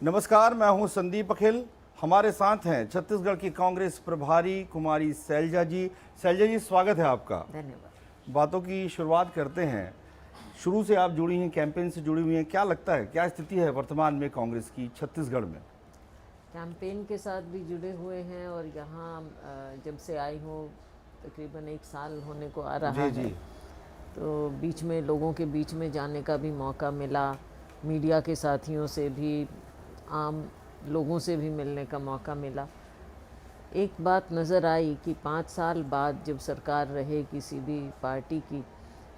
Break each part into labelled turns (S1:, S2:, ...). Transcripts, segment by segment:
S1: नमस्कार, मैं हूं संदीप अखिल। हमारे साथ हैं छत्तीसगढ़ की कांग्रेस प्रभारी कुमारी शैलजा जी। शैलजा जी, स्वागत है आपका।
S2: धन्यवाद।
S1: बातों की शुरुआत करते हैं। शुरू से आप जुड़ी हैं, कैंपेन से जुड़ी हुई हैं। क्या लगता है, क्या स्थिति है वर्तमान में कांग्रेस की छत्तीसगढ़ में?
S2: कैंपेन के साथ भी जुड़े हुए हैं और यहाँ जब से आई हूँ तकरीबन 1 साल होने को आ रहा
S1: जी
S2: है।
S1: जी।
S2: तो बीच में लोगों के बीच में जाने का भी मौका मिला, मीडिया के साथियों से भी, आम लोगों से भी मिलने का मौका मिला। एक बात नज़र आई कि 5 साल बाद जब सरकार रहे किसी भी पार्टी की,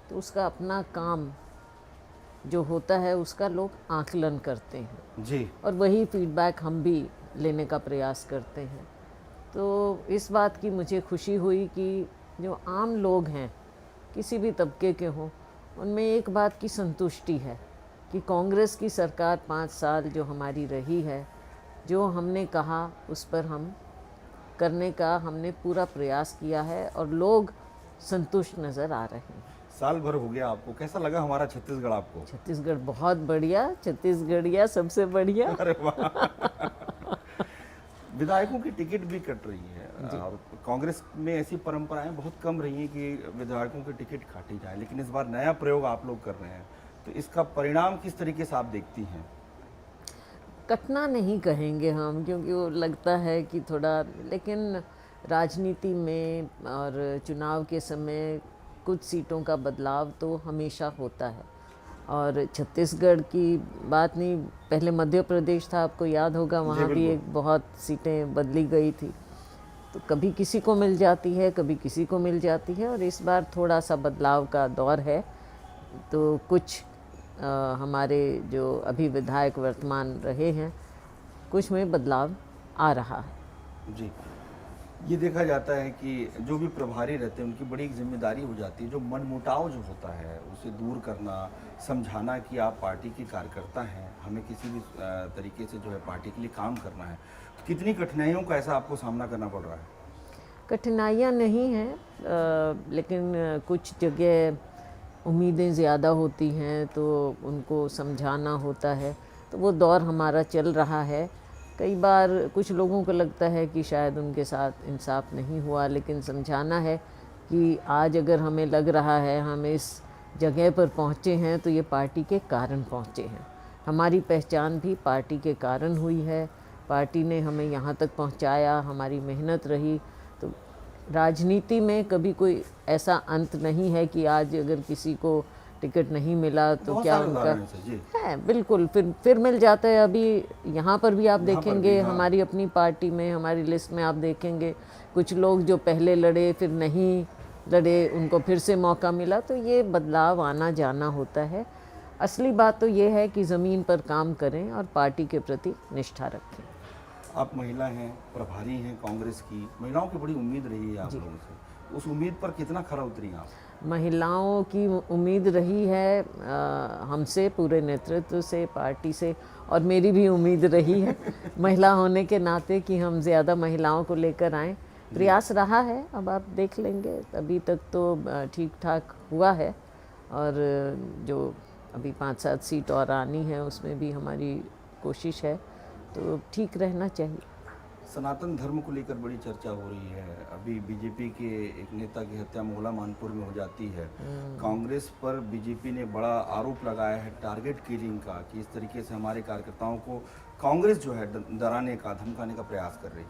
S2: तो उसका अपना काम जो होता है उसका लोग आकलन करते हैं
S1: जी।
S2: और वही फीडबैक हम भी लेने का प्रयास करते हैं। तो इस बात की मुझे खुशी हुई कि जो आम लोग हैं, किसी भी तबके के हों, उनमें एक बात की संतुष्टि है कि कांग्रेस की सरकार 5 साल जो हमारी रही है, जो हमने कहा उस पर हम करने का हमने पूरा प्रयास किया है और लोग संतुष्ट नज़र आ रहे हैं।
S1: साल भर हो गया आपको, कैसा लगा हमारा छत्तीसगढ़ आपको?
S2: छत्तीसगढ़ बहुत बढ़िया, छत्तीसगढ़िया सबसे बढ़िया।
S1: अरे वाह। विधायकों की टिकट भी कट रही है और कांग्रेस में ऐसी परंपराएं बहुत कम रही हैं कि विधायकों की टिकट काटी जाए, लेकिन इस बार नया प्रयोग आप लोग कर रहे हैं, तो इसका परिणाम किस तरीके से आप देखती हैं?
S2: कटना नहीं कहेंगे हम, क्योंकि वो लगता है कि थोड़ा, लेकिन राजनीति में और चुनाव के समय कुछ सीटों का बदलाव तो हमेशा होता है। और छत्तीसगढ़ की बात नहीं, पहले मध्य प्रदेश था, आपको याद होगा, वहाँ भी
S1: बिल्कुल।
S2: एक बहुत सीटें बदली गई थी। तो कभी किसी को मिल जाती है, कभी किसी को मिल जाती है, और इस बार थोड़ा सा बदलाव का दौर है। तो कुछ हमारे जो अभी विधायक वर्तमान रहे हैं, कुछ में बदलाव आ रहा है।
S1: जी। ये देखा जाता है कि जो भी प्रभारी रहते हैं उनकी बड़ी एक जिम्मेदारी हो जाती है, जो मनमुटाव जो होता है उसे दूर करना, समझाना कि आप पार्टी के कार्यकर्ता हैं, हमें किसी भी तरीके से जो है पार्टी के लिए काम करना है। तो कितनी कठिनाइयों का ऐसा आपको सामना करना पड़ रहा है?
S2: कठिनाइयाँ नहीं हैं, लेकिन कुछ जगह उम्मीदें ज़्यादा होती हैं तो उनको समझाना होता है। तो वो दौर हमारा चल रहा है। कई बार कुछ लोगों को लगता है कि शायद उनके साथ इंसाफ नहीं हुआ, लेकिन समझाना है कि आज अगर हमें लग रहा है हम इस जगह पर पहुँचे हैं तो ये पार्टी के कारण पहुँचे हैं। हमारी पहचान भी पार्टी के कारण हुई है, पार्टी ने हमें यहाँ तक पहुँचाया, हमारी मेहनत रही। तो राजनीति में कभी कोई ऐसा अंत नहीं है कि आज अगर किसी को टिकट नहीं मिला तो
S1: बहुत
S2: क्या
S1: सारे
S2: उनका
S1: उदाहरण हैं सर जी।
S2: है, बिल्कुल फिर मिल जाता है। अभी यहाँ पर भी आप
S1: यहाँ पर भी,
S2: देखेंगे,
S1: हाँ।
S2: हमारी अपनी पार्टी में, हमारी लिस्ट में आप देखेंगे कुछ लोग जो पहले लड़े फिर नहीं लड़े, उनको फिर से मौका मिला। तो ये बदलाव आना जाना होता है। असली बात तो ये है कि ज़मीन पर काम करें और पार्टी के प्रति निष्ठा रखें।
S1: आप महिला हैं, प्रभारी हैं कांग्रेस की, महिलाओं की बड़ी उम्मीद रही है आप लोगों से, उस उम्मीद पर कितना खरा उतरी आप?
S2: महिलाओं की उम्मीद रही है हमसे, पूरे नेतृत्व से, पार्टी से, और मेरी भी उम्मीद रही है महिला होने के नाते कि हम ज़्यादा महिलाओं को लेकर आएँ। प्रयास रहा है, अब आप देख लेंगे। अभी तक तो ठीक ठाक हुआ है, और जो अभी 5-7 सीट और आनी है उसमें भी हमारी कोशिश है, तो ठीक रहना चाहिए।
S1: सनातन धर्म को लेकर बड़ी चर्चा हो रही है। अभी बीजेपी के एक नेता की हत्या मोहला मानपुर में हो जाती है। कांग्रेस पर बीजेपी ने बड़ा आरोप लगाया है टारगेट किलिंग का, कि इस तरीके से हमारे कार्यकर्ताओं को कांग्रेस जो है डराने का, धमकाने का प्रयास कर रही है।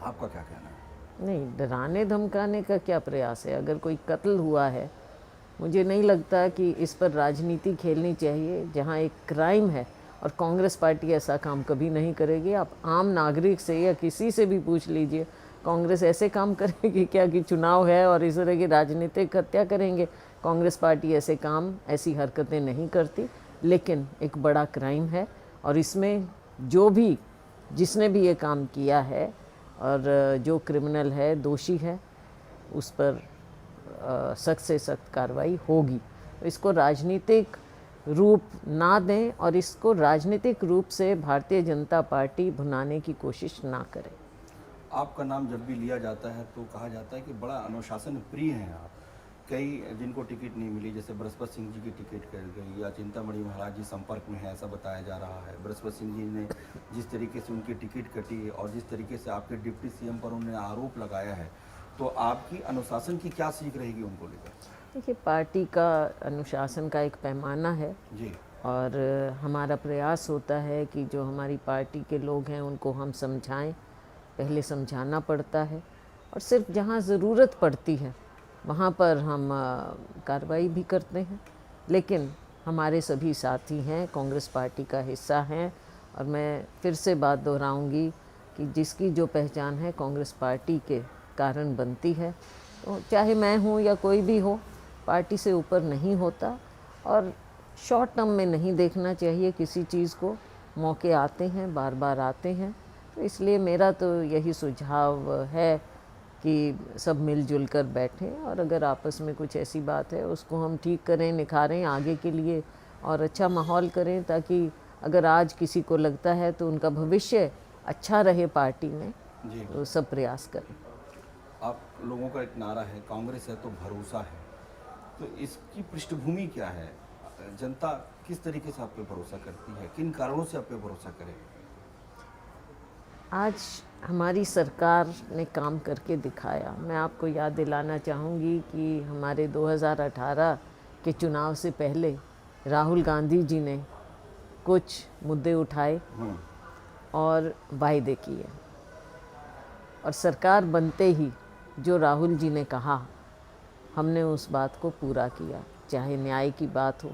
S1: आपका क्या कहना है?
S2: नहीं, डराने धमकाने का क्या प्रयास है? अगर कोई कत्ल हुआ है, मुझे नहीं लगता कि इस पर राजनीति खेलनी चाहिए। जहाँ एक क्राइम है, और कांग्रेस पार्टी ऐसा काम कभी नहीं करेगी। आप आम नागरिक से या किसी से भी पूछ लीजिए, कांग्रेस ऐसे काम करेगी क्या कि चुनाव है और इस तरह की राजनीतिक हत्या करेंगे? कांग्रेस पार्टी ऐसे काम, ऐसी हरकतें नहीं करती। लेकिन एक बड़ा क्राइम है, और इसमें जो भी, जिसने भी ये काम किया है और जो क्रिमिनल है, दोषी है, उस पर सख्त से सख्त कार्रवाई होगी। इसको राजनीतिक रूप ना दें और इसको राजनीतिक रूप से भारतीय जनता पार्टी भुनाने की कोशिश ना करे।
S1: आपका नाम जब भी लिया जाता है तो कहा जाता है कि बड़ा अनुशासन प्रिय हैं आप। कई जिनको टिकट नहीं मिली, जैसे बृहस्पति सिंह जी की टिकट कट गई, या चिंतामणि महाराज जी संपर्क में है ऐसा बताया जा रहा है। बृहस्पति सिंह जी ने जिस तरीके से उनकी टिकट कटी और जिस तरीके से आपके डिप्टी सीएम पर उन्होंने आरोप लगाया है, तो आपकी अनुशासन की क्या सीख रहेगी उनको लेकर?
S2: देखिए, पार्टी का अनुशासन का एक पैमाना है
S1: जी।
S2: और हमारा प्रयास होता है कि जो हमारी पार्टी के लोग हैं उनको हम समझाएं, पहले समझाना पड़ता है, और सिर्फ जहाँ ज़रूरत पड़ती है वहाँ पर हम कार्रवाई भी करते हैं। लेकिन हमारे सभी साथी हैं, कांग्रेस पार्टी का हिस्सा हैं, और मैं फिर से बात दोहराऊंगी कि जिसकी जो पहचान है कांग्रेस पार्टी के कारण बनती है, तो चाहे मैं हूँ या कोई भी हो, पार्टी से ऊपर नहीं होता। और शॉर्ट टर्म में नहीं देखना चाहिए किसी चीज़ को, मौके आते हैं, बार बार आते हैं। तो इसलिए मेरा तो यही सुझाव है कि सब मिलजुल कर बैठें, और अगर आपस में कुछ ऐसी बात है उसको हम ठीक करें, निखारें आगे के लिए, और अच्छा माहौल करें, ताकि अगर आज किसी को लगता है तो उनका भविष्य अच्छा रहे पार्टी में,
S1: जी।
S2: तो सब प्रयास करें।
S1: आप लोगों का एक नारा है, कांग्रेस है तो भरोसा है, तो इसकी पृष्ठभूमि क्या है? जनता किस तरीके से आप पे भरोसा करती है, किन कारणों से आप पे भरोसा करे?
S2: आज हमारी सरकार ने काम करके दिखाया। मैं आपको याद दिलाना चाहूँगी कि हमारे 2018 के चुनाव से पहले राहुल गांधी जी ने कुछ मुद्दे उठाए और वायदे किए, और सरकार बनते ही जो राहुल जी ने कहा, हमने उस बात को पूरा किया। चाहे न्याय की बात हो,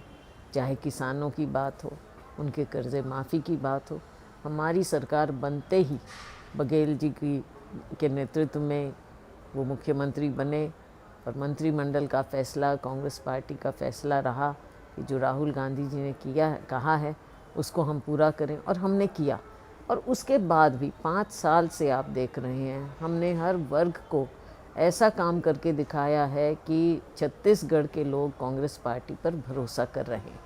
S2: चाहे किसानों की बात हो, उनके कर्जे माफ़ी की बात हो, हमारी सरकार बनते ही बघेल जी के नेतृत्व में वो मुख्यमंत्री बने, और मंत्रिमंडल का फैसला, कांग्रेस पार्टी का फैसला रहा कि जो राहुल गांधी जी ने कहा है उसको हम पूरा करें, और हमने किया। और उसके बाद भी 5 साल से आप देख रहे हैं, हमने हर वर्ग को ऐसा काम करके दिखाया है कि छत्तीसगढ़ के लोग कांग्रेस पार्टी पर भरोसा कर रहे हैं।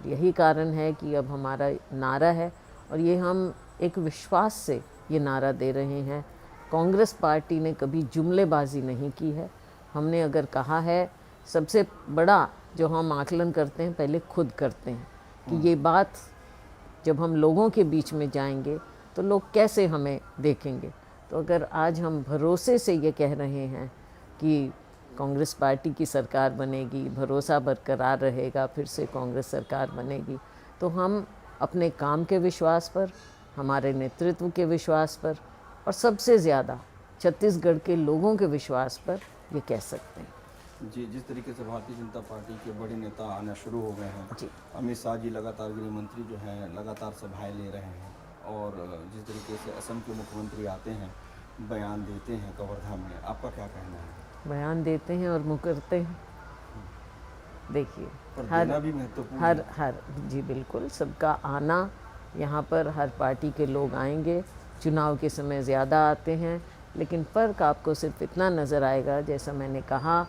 S2: यही कारण है कि अब हमारा नारा है, और ये हम एक विश्वास से ये नारा दे रहे हैं। कांग्रेस पार्टी ने कभी जुमलेबाजी नहीं की है। हमने अगर कहा है, सबसे बड़ा जो हम आकलन करते हैं पहले खुद करते हैं कि ये बात जब हम लोगों के बीच में जाएंगे तो लोग कैसे हमें देखेंगे। तो अगर आज हम भरोसे से ये कह रहे हैं कि कांग्रेस पार्टी की सरकार बनेगी, भरोसा बरकरार रहेगा, फिर से कांग्रेस सरकार बनेगी, तो हम अपने काम के विश्वास पर, हमारे नेतृत्व के विश्वास पर, और सबसे ज़्यादा छत्तीसगढ़ के लोगों के विश्वास पर ये कह सकते हैं।
S1: जी, जिस तरीके से भारतीय जनता पार्टी के बड़े नेता आना शुरू हो गए हैं,
S2: जी।
S1: अमित शाह जी लगातार, गृह मंत्री जो हैं लगातार सभाएं ले रहे हैं, और जिस तरीके से असम के मुख्यमंत्री आते हैं, बयान देते हैं कवर्धा में, आपका क्या कहना है?
S2: बयान देते हैं और मुकरते हैं। देखिए,
S1: पर देना भी महत्वपूर्ण है।
S2: हर जी बिल्कुल, सबका आना, यहाँ पर हर पार्टी के लोग आएंगे, चुनाव के समय ज़्यादा आते हैं, लेकिन फ़र्क आपको सिर्फ इतना नज़र आएगा, जैसा मैंने कहा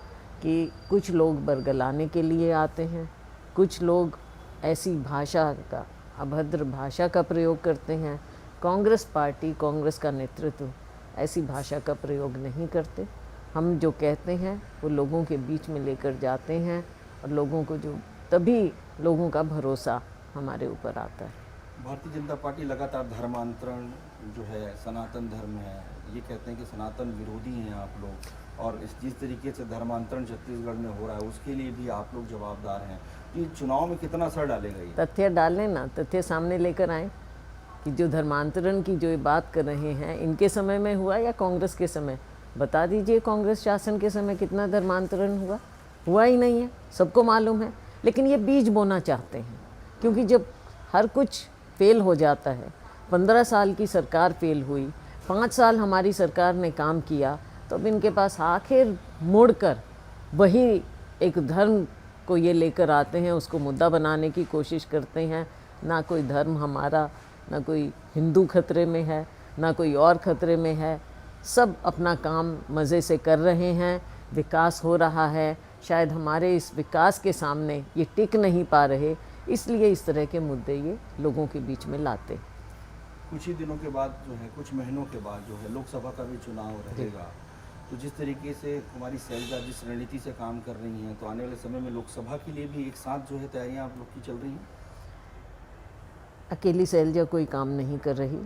S2: कि कुछ लोग बरगलाने के लिए आते हैं, कुछ लोग ऐसी भाषा का, अभद्र भाषा का प्रयोग करते हैं। कांग्रेस पार्टी, कांग्रेस का नेतृत्व ऐसी भाषा का प्रयोग नहीं करते। हम जो कहते हैं वो लोगों के बीच में लेकर जाते हैं, और लोगों को जो तभी लोगों का भरोसा हमारे ऊपर आता है।
S1: भारतीय जनता पार्टी लगातार धर्मांतरण जो है, सनातन धर्म है, ये कहते हैं कि सनातन विरोधी हैं आप लोग, और जिस तरीके से धर्मांतरण छत्तीसगढ़ में हो रहा है उसके लिए भी आप लोग जवाबदार हैं। ये चुनाव में कितना असर डालेगा? ये
S2: तथ्य डालें ना, तथ्य सामने लेकर आएँ कि जो धर्मांतरण की जो ये बात कर रहे हैं, इनके समय में हुआ या कांग्रेस के समय? बता दीजिए, कांग्रेस शासन के समय कितना धर्मांतरण हुआ? हुआ ही नहीं है, सबको मालूम है। लेकिन ये बीज बोना चाहते हैं, क्योंकि जब हर कुछ फेल हो जाता है, 15 साल की सरकार फेल हुई, 5 साल हमारी सरकार ने काम किया, तो अब इनके पास आखिर मुड़कर वही एक धर्म को ये लेकर आते हैं, उसको मुद्दा बनाने की कोशिश करते हैं। ना कोई धर्म हमारा, ना कोई हिंदू खतरे में है, ना कोई और खतरे में है। सब अपना काम मज़े से कर रहे हैं, विकास हो रहा है। शायद हमारे इस विकास के सामने ये टिक नहीं पा रहे, इसलिए इस तरह के मुद्दे ये लोगों के बीच में लाते।
S1: कुछ ही दिनों के बाद जो है, कुछ महीनों के बाद जो है लोकसभा का भी चुनाव रहेगा, तो जिस तरीके से कुमारी शैलजा जिस रणनीति से काम कर रही हैं, तो आने वाले समय में लोकसभा के लिए भी एक साथ जो है तैयारियां आप लोग की चल रही हैं?
S2: अकेली शैलजा कोई काम नहीं कर रही।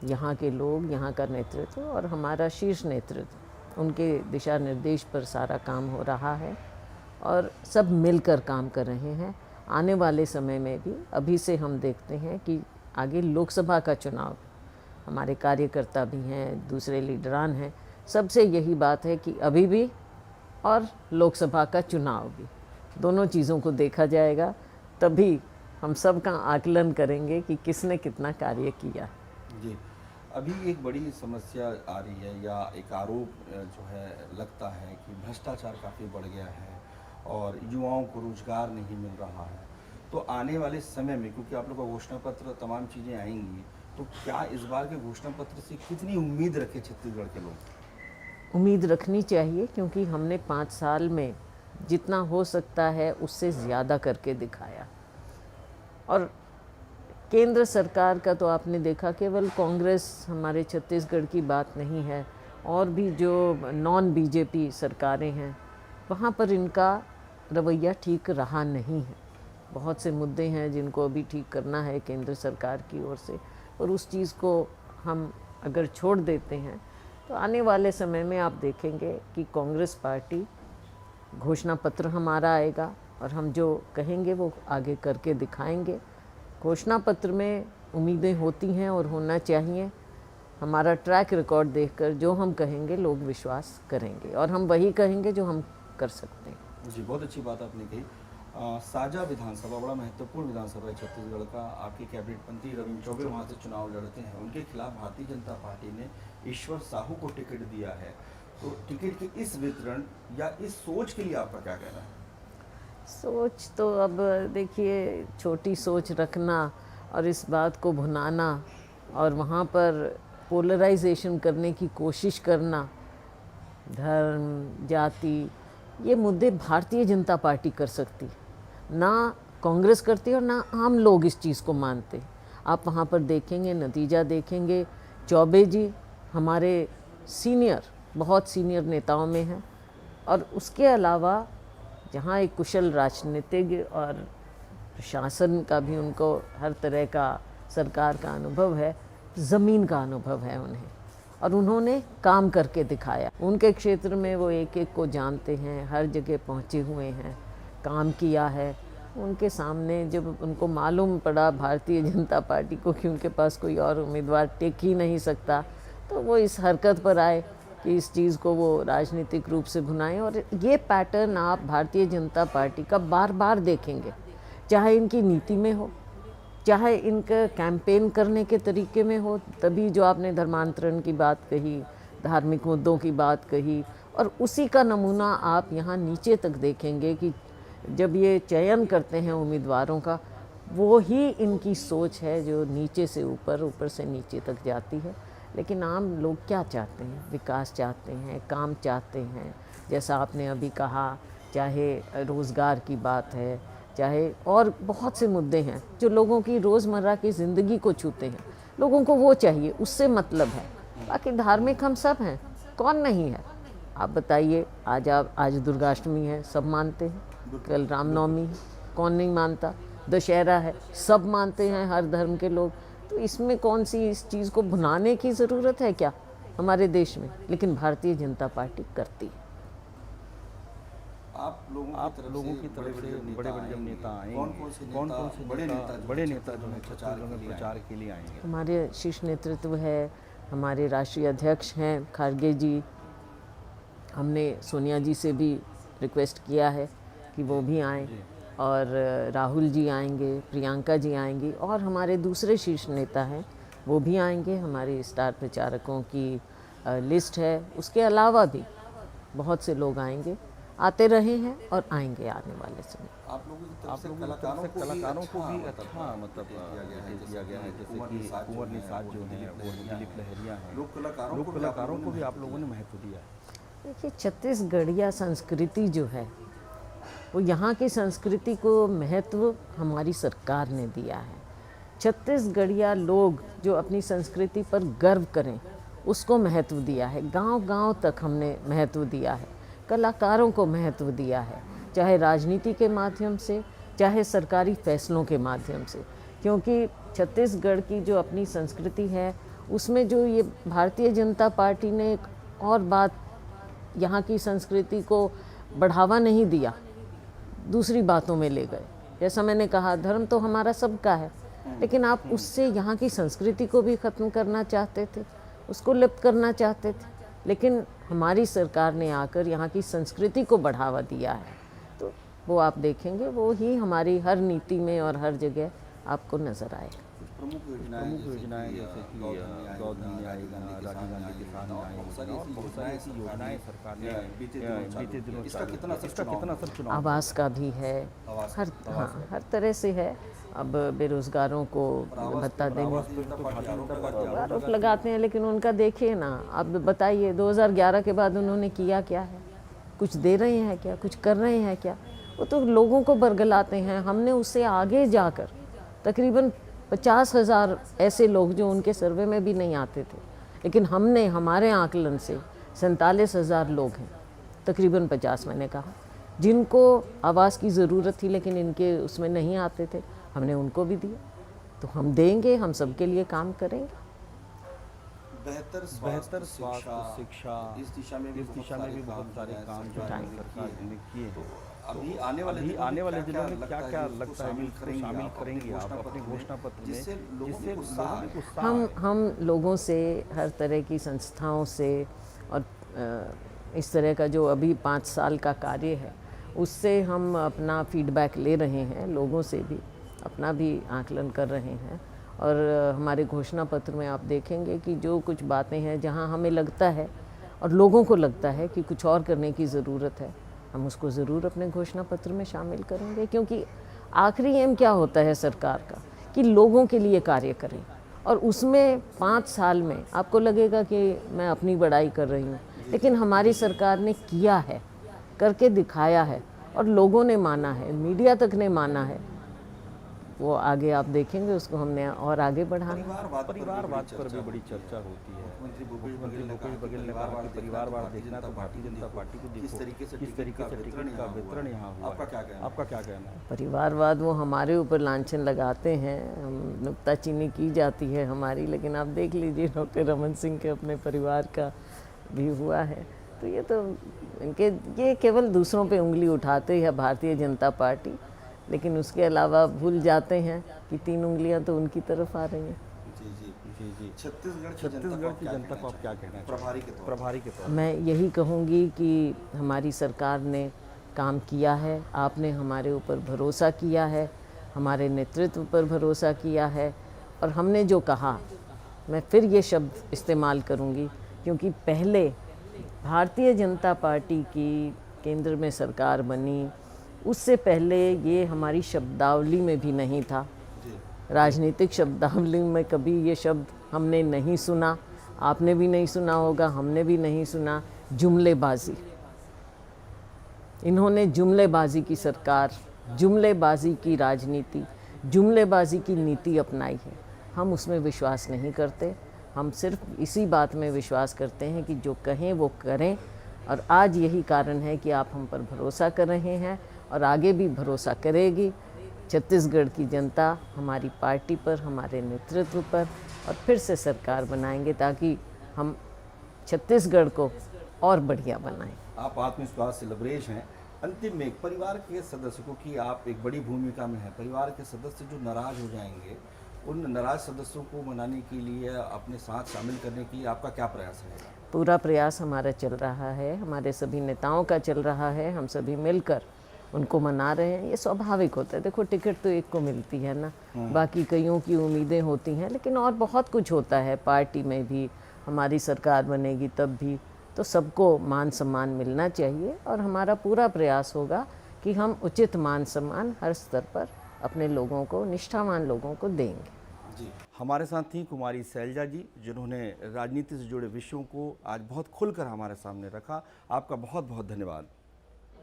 S2: यहाँ के लोग, यहाँ का नेतृत्व और हमारा शीर्ष नेतृत्व, उनके दिशा निर्देश पर सारा काम हो रहा है और सब मिलकर काम कर रहे हैं। आने वाले समय में भी अभी से हम देखते हैं कि आगे लोकसभा का चुनाव, हमारे कार्यकर्ता भी हैं, दूसरे लीडरान हैं, सबसे यही बात है कि अभी भी और लोकसभा का चुनाव भी, दोनों चीज़ों को देखा जाएगा, तभी हम सब का आकलन करेंगे कि किसने कितना कार्य किया।
S1: जी, अभी एक बड़ी समस्या आ रही है या एक आरोप जो है लगता है कि भ्रष्टाचार काफ़ी बढ़ गया है और युवाओं को रोजगार नहीं मिल रहा है। तो आने वाले समय में, क्योंकि आप लोग का घोषणा पत्र तमाम चीज़ें आएंगी, तो क्या इस बार के घोषणा पत्र से कितनी उम्मीद रखे छत्तीसगढ़ के लोग?
S2: उम्मीद रखनी चाहिए, क्योंकि हमने 5 साल में जितना हो सकता है उससे ज़्यादा करके दिखाया। और केंद्र सरकार का तो आपने देखा, केवल कांग्रेस हमारे छत्तीसगढ़ की बात नहीं है, और भी जो नॉन बीजेपी सरकारें हैं वहाँ पर इनका रवैया ठीक रहा नहीं है। बहुत से मुद्दे हैं जिनको अभी ठीक करना है केंद्र सरकार की ओर से, और उस चीज़ को हम अगर छोड़ देते हैं तो आने वाले समय में आप देखेंगे कि कांग्रेस पार्टी, घोषणा पत्र हमारा आएगा और हम जो कहेंगे वो आगे करके दिखाएंगे। घोषणा पत्र में उम्मीदें होती हैं और होना चाहिए। हमारा ट्रैक रिकॉर्ड देखकर जो हम कहेंगे लोग विश्वास करेंगे, और हम वही कहेंगे जो हम कर सकते हैं।
S1: जी, बहुत अच्छी बात आपने कही। साजा विधानसभा बड़ा महत्वपूर्ण विधानसभा है छत्तीसगढ़ का। आपके कैबिनेट मंत्री रविंद्र चौबे वहाँ से चुनाव लड़ते हैं, उनके खिलाफ भारतीय जनता पार्टी ने ईश्वर साहू को टिकट दिया है। तो टिकट के इस वितरण या इस सोच के लिए आपका क्या कहना है?
S2: सोच तो अब देखिए, छोटी सोच रखना और इस बात को भुनाना और वहाँ पर पोलराइजेशन करने की कोशिश करना, धर्म, जाति, ये मुद्दे भारतीय जनता पार्टी कर सकती, ना कांग्रेस करती और ना आम लोग इस चीज़ को मानते। आप वहाँ पर देखेंगे, नतीजा देखेंगे, चौबे जी हमारे सीनियर, बहुत सीनियर नेताओं में हैं, और उसके अलावा जहाँ एक कुशल राजनीतिज्ञ और प्रशासन का भी उनको हर तरह का सरकार का अनुभव है, ज़मीन का अनुभव है उन्हें, और उन्होंने काम करके दिखाया। उनके क्षेत्र में वो एक एक को जानते हैं, हर जगह पहुँचे हुए हैं, काम किया है। उनके सामने जब उनको मालूम पड़ा भारतीय जनता पार्टी को कि उनके पास कोई और उम्मीदवार टिक ही नहीं सकता, तो वो इस हरकत पर आए कि इस चीज़ को वो राजनीतिक रूप से भुनाएं। और ये पैटर्न आप भारतीय जनता पार्टी का बार बार देखेंगे, चाहे इनकी नीति में हो, चाहे इनका कैंपेन करने के तरीके में हो। तभी जो आपने धर्मांतरण की बात कही, धार्मिक मुद्दों की बात कही, और उसी का नमूना आप यहाँ नीचे तक देखेंगे कि जब ये चयन करते हैं उम्मीदवारों का, वो ही इनकी सोच है जो नीचे से ऊपर, ऊपर से नीचे तक जाती है। लेकिन आम लोग क्या चाहते हैं? विकास चाहते हैं, काम चाहते हैं। जैसा आपने अभी कहा, चाहे रोज़गार की बात है, चाहे और बहुत से मुद्दे हैं जो लोगों की रोज़मर्रा की ज़िंदगी को छूते हैं, लोगों को वो चाहिए, उससे मतलब है। बाकी धार्मिक हम सब हैं, कौन नहीं है? आप बताइए, आज दुर्गाष्टमी है, सब मानते हैं। कल रामनवमी है, कौन नहीं मानता? दशहरा है, सब मानते हैं, हर धर्म के लोग। तो इसमें कौन सी इस चीज़ को भुनाने की ज़रूरत है क्या हमारे देश में? लेकिन भारतीय जनता पार्टी करती है।
S1: आप लोगों की तरफ से बड़े बड़े जब नेता आएंगे, कौन कौन से बड़े नेता जो है प्रचार के लिए आएंगे?
S2: हमारे शीर्ष नेतृत्व है, हमारे राष्ट्रीय अध्यक्ष हैं खारगे जी। हमने सोनिया जी से भी रिक्वेस्ट किया है कि वो भी आएँ, और राहुल जी आएंगे, प्रियंका जी आएंगी, और हमारे दूसरे शीर्ष नेता हैं वो भी आएंगे। हमारे स्टार प्रचारकों की लिस्ट है। उसके अलावा भी बहुत से लोग आएंगे, आते रहे हैं और आएंगे आने वाले समय।
S1: आप लोगों की तरफ से कलाकारों को भी अच्छा मतलब दिया गया है, जैसे कि कुंवर निषाद जो हैं, वो दिलीप लहरिया हैं, लोक कलाकारों को भी आप लोगों ने महत्व दिया है।
S2: देखिए, छत्तीसगढ़िया संस्कृति जो है, वो यहाँ की संस्कृति को महत्व हमारी सरकार ने दिया है। छत्तीसगढ़िया लोग जो अपनी संस्कृति पर गर्व करें, उसको महत्व दिया है, गांव-गांव तक हमने महत्व दिया है, कलाकारों को महत्व दिया है, चाहे राजनीति के माध्यम से, चाहे सरकारी फैसलों के माध्यम से। क्योंकि छत्तीसगढ़ की जो अपनी संस्कृति है, उसमें जो ये भारतीय जनता पार्टी ने एक और बात, यहाँ की संस्कृति को बढ़ावा नहीं दिया, दूसरी बातों में ले गए। जैसा मैंने कहा, धर्म तो हमारा सबका है, लेकिन आप उससे यहाँ की संस्कृति को भी ख़त्म करना चाहते थे, उसको लिप्त करना चाहते थे। लेकिन हमारी सरकार ने आकर यहाँ की संस्कृति को बढ़ावा दिया है, तो वो आप देखेंगे, वो ही हमारी हर नीति में और हर जगह आपको नज़र आएगा।
S1: प्रमुख योजनाएं जैसे कि गौधन न्याय योजना, राजीव गांधी किसान न्याय योजना और बहुत सारी ऐसी योजनाएं सरकार ने बीते दिनों इसका कितना असर चुनाव
S2: आवास का भी है, हर तरह से है। अब बेरोजगारों को भत्ता देने आरोप लगाते हैं, लेकिन उनका देखिए ना, अब बताइए 2011 के बाद उन्होंने किया क्या है? कुछ दे रहे हैं क्या? कुछ कर रहे हैं क्या? वो तो लोगों को बरगलाते हैं। हमने उससे आगे जाकर तकरीबन 50,000 ऐसे लोग जो उनके सर्वे में भी नहीं आते थे, लेकिन हमने हमारे आकलन से 47,000 लोग हैं, तकरीबन 50 मैंने कहा, जिनको आवास की ज़रूरत थी लेकिन इनके उसमें नहीं आते थे, हमने उनको भी दिया। तो हम देंगे, हम सबके लिए काम करेंगे।
S1: बेहतर स्वास्थ्य शिक्षा इस दिशा में भी बहुत सारे काम जो सरकार ने किए। तो अभी आने वाले दिनों में क्या क्या लगता है शामिल करेंगे आप अपने घोषणा पत्र में, जिससे
S2: हम लोगों से, हर तरह की संस्थाओं से और इस तरह का जो अभी 5 साल का कार्य है, उससे हम अपना फीडबैक ले रहे हैं, लोगों से भी अपना भी आकलन कर रहे हैं। और हमारे घोषणा पत्र में आप देखेंगे कि जो कुछ बातें हैं, जहां हमें लगता है और लोगों को लगता है कि कुछ और करने की ज़रूरत है, हम उसको ज़रूर अपने घोषणा पत्र में शामिल करेंगे। क्योंकि आखिरी एम क्या होता है सरकार का, कि लोगों के लिए कार्य करें। और उसमें 5 साल में आपको लगेगा कि मैं अपनी बड़ाई कर रही हूँ, लेकिन हमारी सरकार ने किया है, करके दिखाया है, और लोगों ने माना है, मीडिया तक ने माना है। वो आगे आप देखेंगे, उसको हमने और आगे बढ़ाना।
S1: परिवारवाद पर भी बड़ी चर्चा होती है। मुख्यमंत्री भूपेश बघेल ने कहा कि परिवारवाद देखना तो भारतीय जनता पार्टी को देखो, किस तरीके से टिकट का वितरण यहाँ हुआ। आपका क्या कहना है?
S2: परिवारवाद वो हमारे ऊपर लांछन लगाते हैं, नुक्ताचीनी की जाती है हमारी, लेकिन आप देख लीजिए डॉक्टर रमन सिंह के अपने परिवार का भी हुआ है। तो ये केवल दूसरों पे उंगली उठाते है भारतीय जनता पार्टी, लेकिन उसके अलावा भूल जाते हैं कि 3 उंगलियां तो उनकी तरफ आ रही हैं।
S1: जी। छत्तीसगढ़ की जनता को आप क्या कहना है प्रभारी के तौर?
S2: मैं यही कहूँगी कि हमारी सरकार ने काम किया है, आपने हमारे ऊपर भरोसा किया है, हमारे नेतृत्व पर भरोसा किया है, और हमने जो कहा, मैं फिर ये शब्द इस्तेमाल करूँगी, क्योंकि पहले भारतीय जनता पार्टी की केंद्र में सरकार बनी, उससे पहले ये हमारी शब्दावली में भी नहीं था, राजनीतिक शब्दावली में कभी ये शब्द हमने नहीं सुना, आपने भी नहीं सुना होगा, हमने भी नहीं सुना। जुमलेबाजी, इन्होंने जुमलेबाजी की सरकार, जुमलेबाजी की राजनीति, जुमलेबाजी की नीति अपनाई है। हम उसमें विश्वास नहीं करते, हम सिर्फ इसी बात में विश्वास करते हैं कि जो कहें वो करें, और आज यही कारण है कि आप हम पर भरोसा कर रहे हैं और आगे भी भरोसा करेगी। छत्तीसगढ़ की जनता हमारी पार्टी पर, हमारे नेतृत्व पर, और फिर से सरकार बनाएंगे ताकि हम छत्तीसगढ़ को और बढ़िया बनाएं।
S1: आप आत्मविश्वास से लबरेज हैं। अंतिम में परिवार के सदस्यों की आप एक बड़ी भूमिका में हैं। परिवार के सदस्य जो नाराज हो जाएंगे, उन नाराज सदस्यों को मनाने के लिए, अपने साथ शामिल करने के लिए आपका क्या प्रयास है?
S2: पूरा प्रयास हमारा चल रहा है, हमारे सभी नेताओं का चल रहा है, हम सभी मिलकर उनको मना रहे हैं। ये स्वाभाविक होता है, देखो टिकट तो एक को मिलती है ना, बाकी कईयों की उम्मीदें होती हैं, लेकिन और बहुत कुछ होता है पार्टी में भी। हमारी सरकार बनेगी तब भी तो सबको मान सम्मान मिलना चाहिए, और हमारा पूरा प्रयास होगा कि हम उचित मान सम्मान हर स्तर पर अपने लोगों को, निष्ठावान लोगों को देंगे।
S1: जी, हमारे साथ थी कुमारी शैलजा जी, जिन्होंने राजनीति से जुड़े विषयों को आज बहुत खुलकर हमारे सामने रखा। आपका बहुत बहुत धन्यवाद।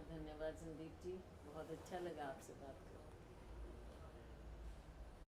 S2: धन्यवाद संदीप जी, बहुत अच्छा लगा आपसे।